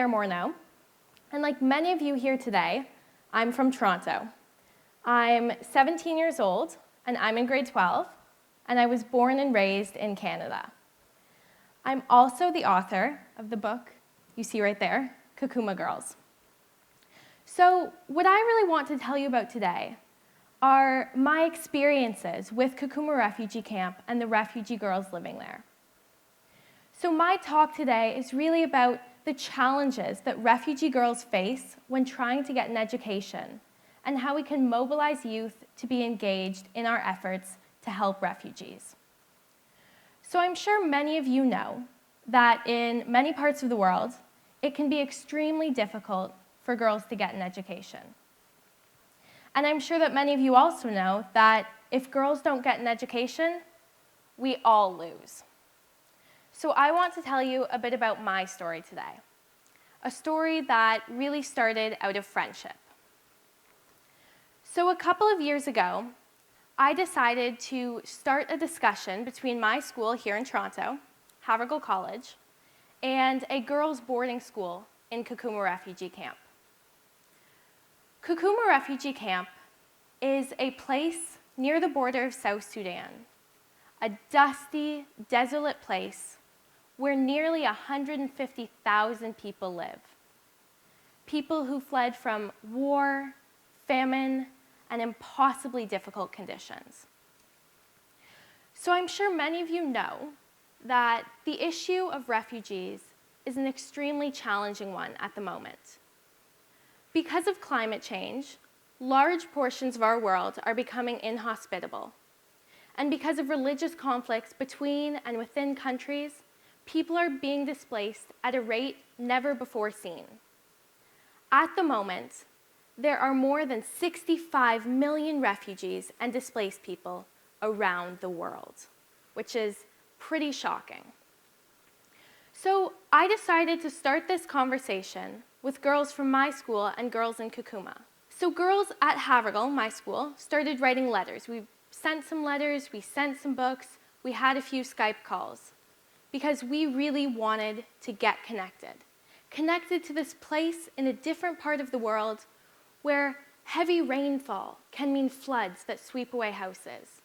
Clare Morneau, and like many of you here today, I'm from Toronto. I'm 17 years old, and I'm in grade 12, and I was born and raised in Canada. I'm also the author of the book you see right there, Kakuma Girls. So what I really want to tell you about today are my experiences with Kakuma Refugee Camp and the refugee girls living there. So my talk today is really about the challenges that refugee girls face when trying to get an education and how we can mobilize youth to be engaged in our efforts to help refugees. So I'm sure many of you know that in many parts of the world, it can be extremely difficult for girls to get an education. And I'm sure that many of you also know that if girls don't get an education, we all lose. So I want to tell you a bit about my story today, a story that really started out of friendship. So a couple of years ago, I decided to start a discussion between my school here in Toronto, Havergal College, and a girls' boarding school in Kakuma Refugee Camp. Kakuma Refugee Camp is a place near the border of South Sudan, a dusty, desolate place where nearly 150,000 people live. People who fled from war, famine, and impossibly difficult conditions. So I'm sure many of you know that the issue of refugees is an extremely challenging one at the moment. Because of climate change, large portions of our world are becoming inhospitable. And because of religious conflicts between and within countries, people are being displaced at a rate never before seen. At the moment, there are more than 65 million refugees and displaced people around the world, which is pretty shocking. So I decided to start this conversation with girls from my school and girls in Kakuma. So girls at Havergal, my school, started writing letters. We sent some letters, we sent some books, we had a few Skype calls, because we really wanted to get connected to this place in a different part of the world where heavy rainfall can mean floods that sweep away houses,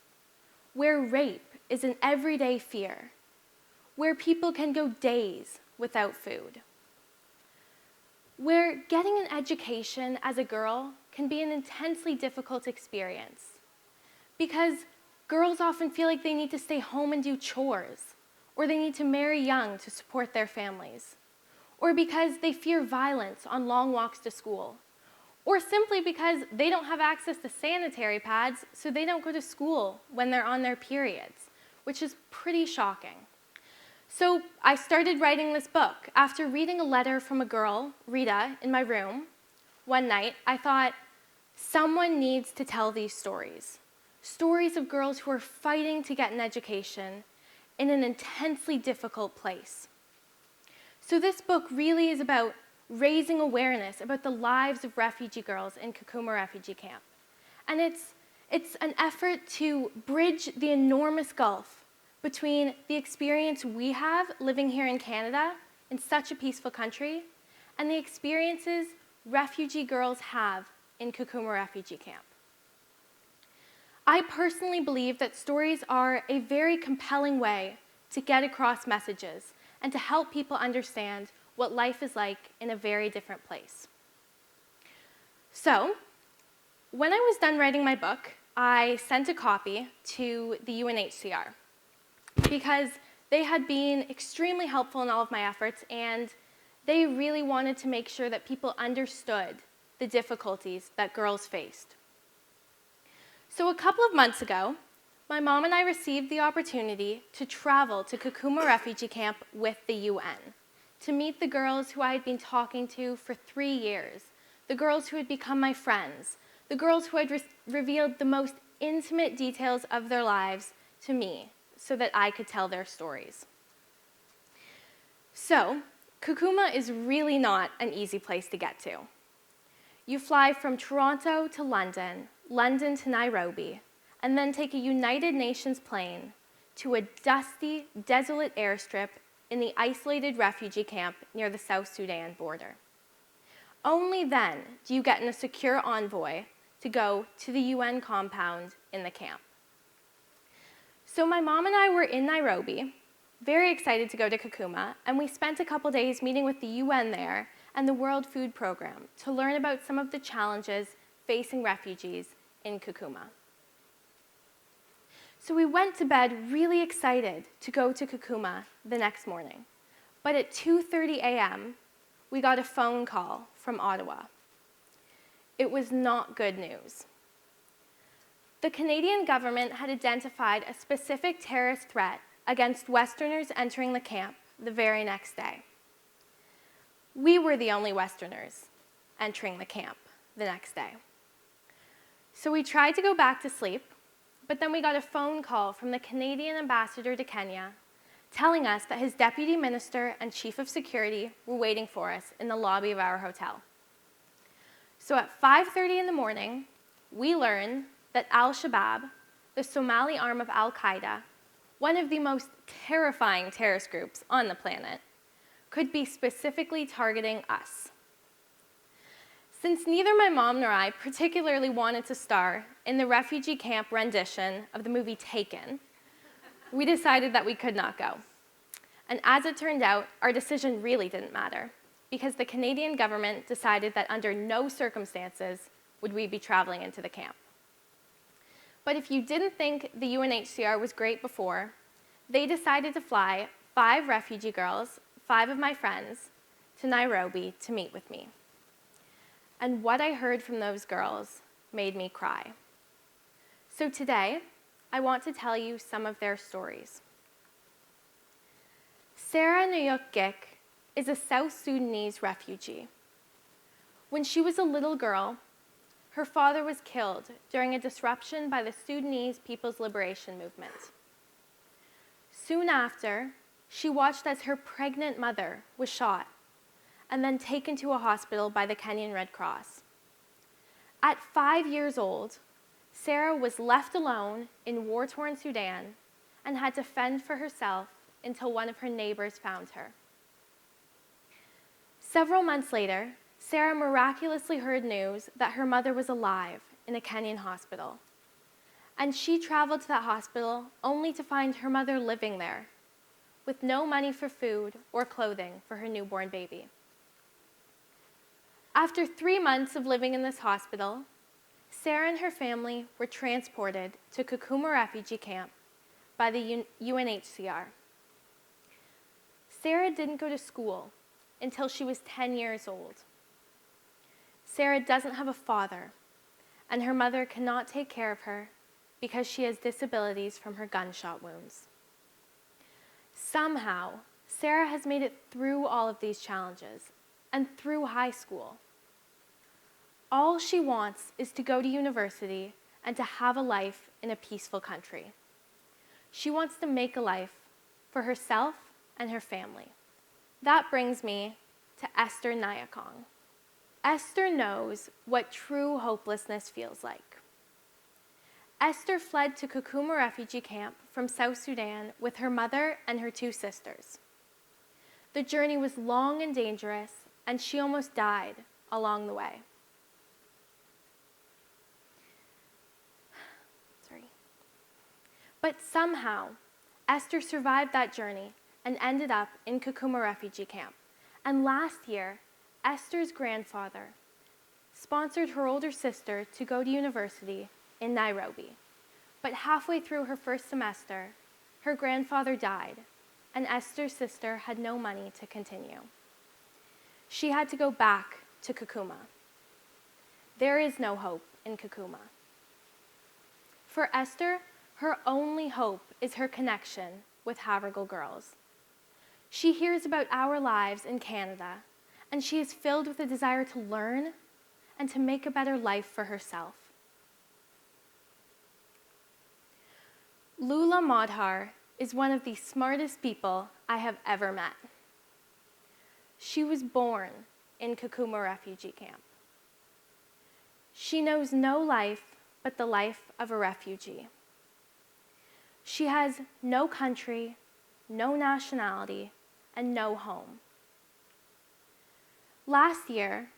where rape is an everyday fear, where people can go days without food, where getting an education as a girl can be an intensely difficult experience because girls often feel like they need to stay home and do chores, or they need to marry young to support their families, or because they fear violence on long walks to school, or simply because they don't have access to sanitary pads, so they don't go to school when they're on their periods, which is pretty shocking. So I started writing this book. After reading a letter from a girl, Rita, in my room, one night, I thought, someone needs to tell these stories. Stories of girls who are fighting to get an education in an intensely difficult place. So this book really is about raising awareness about the lives of refugee girls in Kakuma Refugee Camp. And it's an effort to bridge the enormous gulf between the experience we have living here in Canada, in such a peaceful country, and the experiences refugee girls have in Kakuma Refugee Camp. I personally believe that stories are a very compelling way to get across messages and to help people understand what life is like in a very different place. So, when I was done writing my book, I sent a copy to the UNHCR because they had been extremely helpful in all of my efforts, and they really wanted to make sure that people understood the difficulties that girls faced. So a couple of months ago, my mom and I received the opportunity to travel to Kakuma Refugee Camp with the UN, to meet the girls who I had been talking to for 3 years, the girls who had become my friends, the girls who had revealed the most intimate details of their lives to me so that I could tell their stories. So, Kakuma is really not an easy place to get to. You fly from Toronto to London, London to Nairobi, and then take a United Nations plane to a dusty, desolate airstrip in the isolated refugee camp near the South Sudan border. Only then do you get in a secure envoy to go to the UN compound in the camp. So my mom and I were in Nairobi, very excited to go to Kakuma, and we spent a couple days meeting with the UN there and the World Food Program to learn about some of the challenges facing refugees in Kakuma. So we went to bed really excited to go to Kakuma the next morning. But at 2:30 a.m., we got a phone call from Ottawa. It was not good news. The Canadian government had identified a specific terrorist threat against Westerners entering the camp the very next day. We were the only Westerners entering the camp the next day. So we tried to go back to sleep, but then we got a phone call from the Canadian ambassador to Kenya telling us that his deputy minister and chief of security were waiting for us in the lobby of our hotel. So at 5:30 in the morning, we learned that Al-Shabaab, the Somali arm of Al-Qaeda, one of the most terrifying terrorist groups on the planet, could be specifically targeting us. Since neither my mom nor I particularly wanted to star in the refugee camp rendition of the movie Taken, we decided that we could not go. And as it turned out, our decision really didn't matter, because the Canadian government decided that under no circumstances would we be traveling into the camp. But if you didn't think the UNHCR was great before, they decided to fly 5 refugee girls, 5 of my friends, to Nairobi to meet with me. And what I heard from those girls made me cry. So today, I want to tell you some of their stories. Sarah Nuyuk Gik is a South Sudanese refugee. When she was a little girl, her father was killed during a disruption by the Sudanese People's Liberation Movement. Soon after, she watched as her pregnant mother was shot and then taken to a hospital by the Kenyan Red Cross. At 5 years old, Sarah was left alone in war-torn Sudan and had to fend for herself until one of her neighbors found her. Several months later, Sarah miraculously heard news that her mother was alive in a Kenyan hospital. And she traveled to that hospital only to find her mother living there, with no money for food or clothing for her newborn baby. After 3 months of living in this hospital, Sarah and her family were transported to Kakuma Refugee Camp by the UNHCR. Sarah didn't go to school until she was 10 years old. Sarah doesn't have a father, and her mother cannot take care of her because she has disabilities from her gunshot wounds. Somehow, Sarah has made it through all of these challenges and through high school. All she wants is to go to university and to have a life in a peaceful country. She wants to make a life for herself and her family. That brings me to Esther Nyakong. Esther knows what true hopelessness feels like. Esther fled to Kakuma Refugee Camp from South Sudan with her mother and her 2 sisters. The journey was long and dangerous, and she almost died along the way. But somehow, Esther survived that journey and ended up in Kakuma Refugee Camp. And last year, Esther's grandfather sponsored her older sister to go to university in Nairobi. But halfway through her first semester, her grandfather died, and Esther's sister had no money to continue. She had to go back to Kakuma. There is no hope in Kakuma. For Esther, her only hope is her connection with Havergal Girls. She hears about our lives in Canada, and she is filled with a desire to learn and to make a better life for herself. Lula Madhar is one of the smartest people I have ever met. She was born in Kakuma Refugee Camp. She knows no life but the life of a refugee. She has no country, no nationality, and no home. Last year,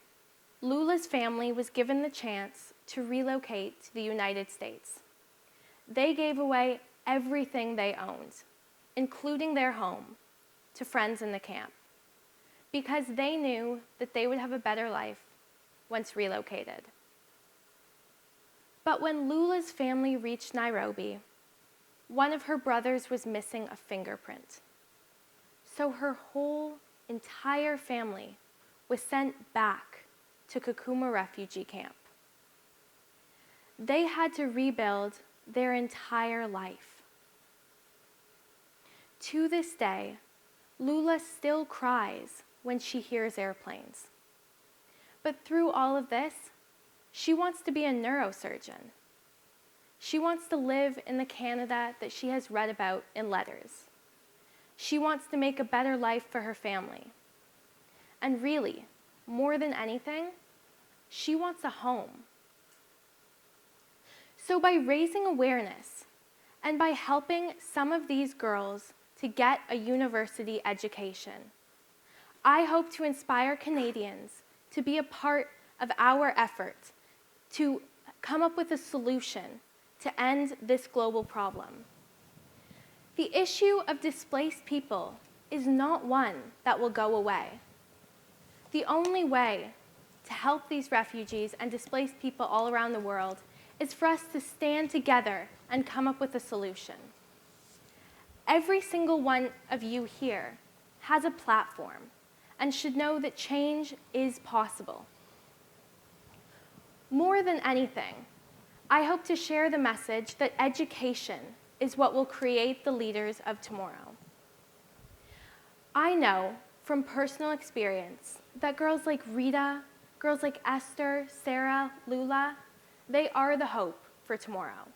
Lula's family was given the chance to relocate to the United States. They gave away everything they owned, including their home, to friends in the camp, because they knew that they would have a better life once relocated. But when Lula's family reached Nairobi, one of her brothers was missing a fingerprint. So her whole entire family was sent back to Kakuma Refugee Camp. They had to rebuild their entire life. To this day, Lula still cries when she hears airplanes. But through all of this, she wants to be a neurosurgeon. She wants to live in the Canada that she has read about in letters. She wants to make a better life for her family. And really, more than anything, she wants a home. So by raising awareness and by helping some of these girls to get a university education, I hope to inspire Canadians to be a part of our effort to come up with a solution to end this global problem. The issue of displaced people is not one that will go away. The only way to help these refugees and displaced people all around the world is for us to stand together and come up with a solution. Every single one of you here has a platform and should know that change is possible. More than anything, I hope to share the message that education is what will create the leaders of tomorrow. I know from personal experience that girls like Rita, girls like Esther, Sarah, Lula, they are the hope for tomorrow.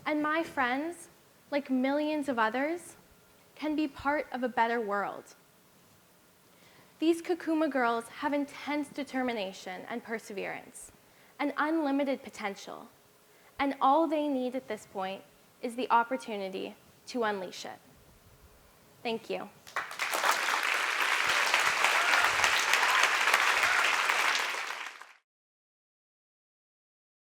And my friends, like millions of others, can be part of a better world. These Kakuma girls have intense determination and perseverance, and unlimited potential, and all they need at this point is the opportunity to unleash it. Thank you.